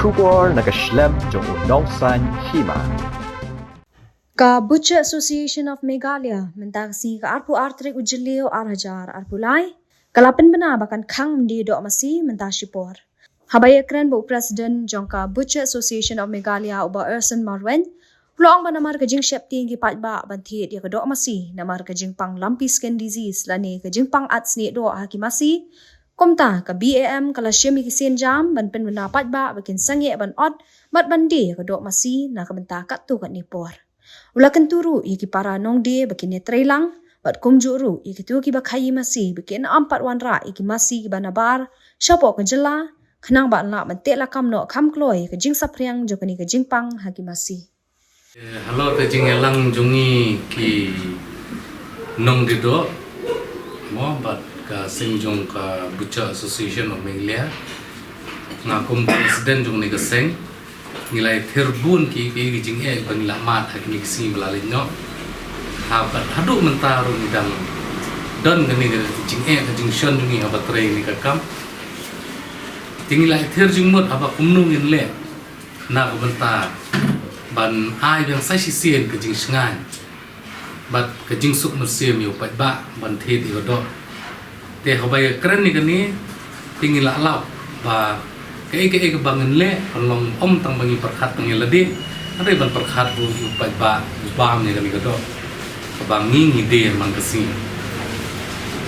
Shubor nakaslem jong unongsan hima. Ka Butcher Association of Meghalaya mentasi ka arpu artrik ujilio arhajar arpulai kalapin bena bakan khang di do masi mentashipor. Habaya kren bu President jong ka Butcher Association of Meghalaya uba Erson Marwen Pulang ba namar kajing shepting ki patba banthi dia kedok masi namar kajing pang lumpy skin disease lani kajing pang atsni do hakimasi komta ka BAM kala shemi ki sen jam ban pen bena patba bakin sange ban ot mat bandi kedok masi na kabenta kat tu kat nipor ulakan turu iki para nong de bakin netrelang bat kumjuru iki tu ki bakhayi masi bakin ampat wanra iki masi ki banabar shapo kanjela khnang ba na ban te la kam no kham kloi kajing sapriang jokani kajing pang hakimasi. Halo kajing elang jungi ki nong dido mo bat ka singjong ka Butcher Association of Meghalaya ngakum President jong ni gaseng nilai terbun ki jing banila mat hak ni si melalui no ha bat hadu mentaru nidang don gani jing jing shon jungi abat tre ni kakam tingilai ter jing mot aba kumnung in le na bentar ban ai yang sai sien ke jing sngan bat ke jing suk musim yu pat ba ban the di do te hobai kren ni gani tingila law ba ke bangen le long om tang bangi perkhat tang ledi ade ban perkhat bu yu pat ba bam ni gani do bangi ni de man kasi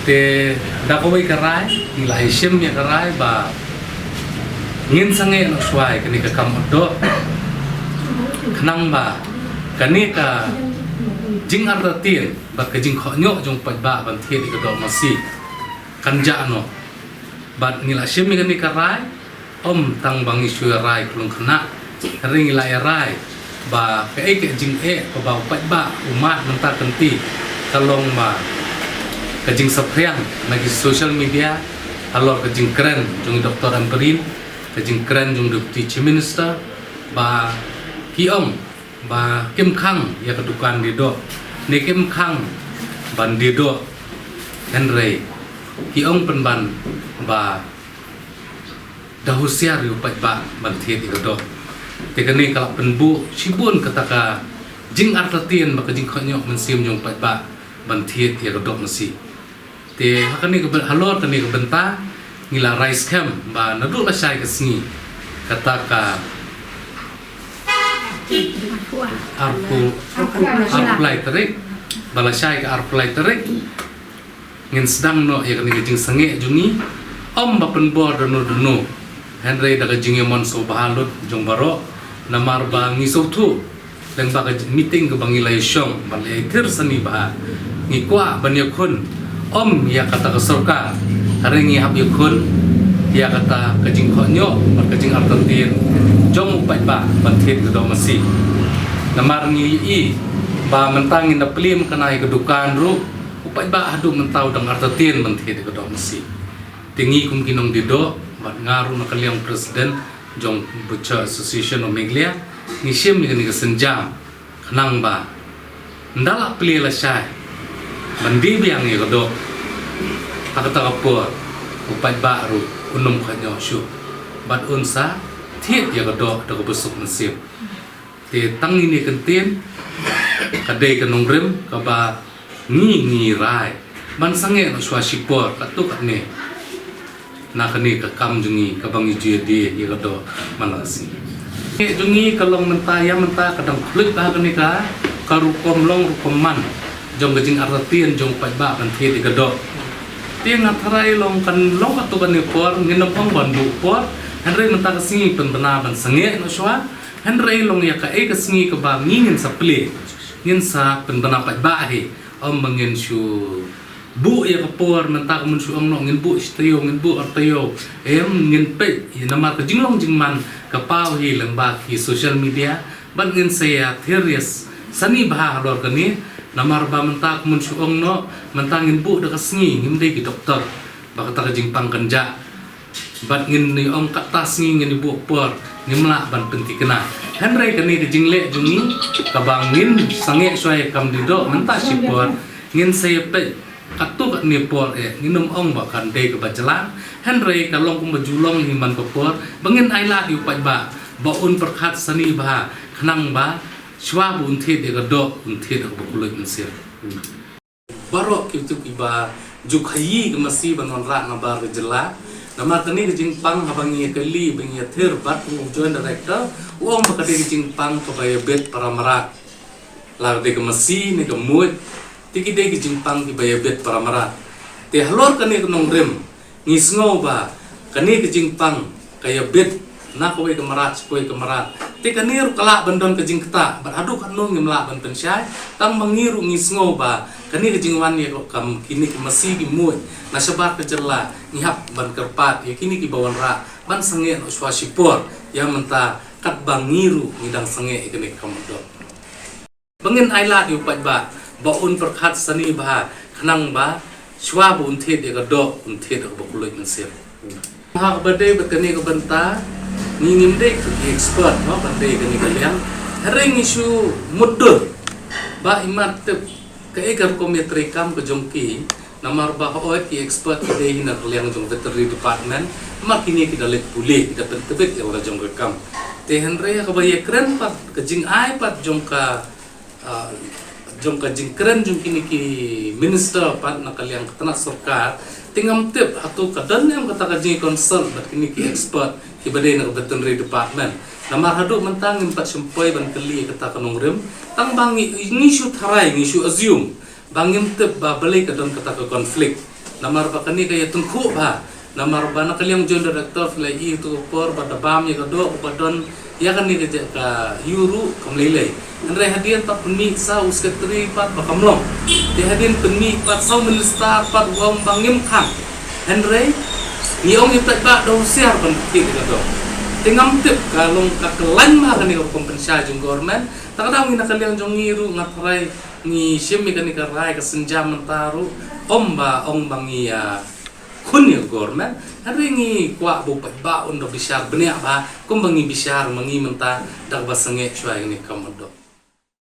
te da hobai karai nilai shem ya karai ba ngin sange no swai kani ka kam do kenang ba kani ka jing ardatin ba ka jing khonyo jong pat ba ban the di do masi kanja no bat nila shemi kani ka rai om tang bangi shu rai klung khna ring la rai ba ka ke jing ba pat ba umat menta kenti kalong ba ka jing sapriang nagi social media alor ka jing kren jong Dr. Amperin ka jing kren jong Deputy Chief Minister ba Kiom ba Kim Khang ya kedukan di do ni Kim Khang ban di do Henry Kiom penban ba dahusiar yu pat ba ban thiet di do te kani kala penbu sibun kataka jing artatien ba jing khonyok mensim jong pat ba ban thiet ya do masi te hakani ke halor kani ke benta ngila rice camp ba nadu la sai ke singi kataka arpu lai terik balasai ke arpu lai terik ngin sedang no ya kani jing sange jungi om ba penbor dono Henry daga jing yamon so bahalut jong baro namar ba ngisau tu deng ba meeting ke bangi lai syong ba lai tir sani ba ngi kwa ban yakun om ya kata ke sorka harengi hab yakun ya kata kajing khonyo ba kajing artantin jong upat ba banthit ke do masi namar ngi i ba mentangin da plim kanai ke dukan ru upat ba adu mentau dang artatin banthit ke do masi tingi kum kinong dido bat ngaru na kaliang President jong Butcher Association of Meghalaya ni shem ni ke senjam khnang ba ndala pli la sai bandi biang ye ke do akata kapur upat ba ru unum khanyo shu bat unsa thiet ya do da busuk mesim te tang ini kentien kadai kanong rem ka ba ngi rai ban sange no swasipor katuk ne na kani ka kam jungi ka bangi judi ya do manasi ke jungi kalong menta kadang klik ka kani ka karukom long rukoman jong gajing artien jong pat ba ban thiet ga do tiang atharai long kan long katuk ni por nginom ong bandu por Henry mentang singi penbena ban sange no shwa Henry long ya ka ka singi ka ba ngin sa ple ngin sa penbena pat ba he om mangin shu bu ya ka por mentang mun shu ong no ngin bu steo ngin bu artayo ngin pe ya namar ka jinglong jingman ka pau hi lang ba ki social media ban ngin saya theories sani bah lor kani namar ba mentang mun shu ong no mentang ngin bu da ka singi ngin de ki doktor ba ka jing pang kanja bat ngin ni om katas ngin ibu por ngimla ban penti kena Henry kani ke jingle jungi kabangin sange soy kam dido menta sipor ngin sayepe katuk ni por nginum ong ba kan de ke bajalan Henry kalong kum bajulong himan por bangin aila yu pat ba baun perkat sani bah kenang bah shwa bun the de gadok un the de bakuloi mensir barok kitu kiba jukhayi gemasi banon ra na bar jela nama tani jing pang habangi kali bengi thir bat joint director uang bakade jing pang kabaya bet paramara lar de gemasi ne gemut tiki de jing pang kibaya bet paramara te halor kani nong rem ngisngo ba kani jing pang kaya bet na kowe kemarat kowe kemarat te kanir kala bandon ke jing keta beradu kanung ngimla ban pensyai tang mangiru ngisngo ba kani ke jing wan ye kam kini ke masi ki muat na sabar ke jerla ngihap ban kerpat ya kini ki bawan ra ban sange no swasipor ya menta kat bangiru ngidang sange kini kamdo bangin aila di upat ba baun perkhat sani ba kenang ba shwa bun the de gadok un the de bakuloi mensir ha bade bekani ke benta ngingim dek expert no bande kani kalian hereng isu mudur ba imat ke egar kometri kam ke jongki namar ba hoy ki expert de hina kalian jong veterinary department makini kita let pulih kita pentebek ya ora jong rekam te henre ka baye keren pat ke jing ai pat jong ka jing keren jong kini ki minister pat na kalian ketana sarkar tingam tip atau kadan yang kata kaji concern bat kini ki expert ki badai na veterinary department namar hadu mentang impat sempoi ban keli kata kanong rem tang bangi ngisu tharai ngisu assume bangim tip ba balai kadan kata ke konflik namar ba kani kaya tengku ba namar ba na kaliang joint director lagi itu por pada bam ya kado badan ya kan ni ka yuru kamlelai andre hadian pat peni sa usketri pat bakamlong di hadian peni pat sa minister pat wong bangim khang andre niong ipat ba do siar ban tik kado tingam tip kalong kakelan ma kan ni kompensasi jung government takadang ina kaliang jong ngiru ngatrai ni simi kan ni karai ka senjam mentaru omba ong bangia kunya government hari ni kuat bupat ba untuk bisyar benih ba kumbangi bisyar mengi mentah dak basange cuai ni kamodo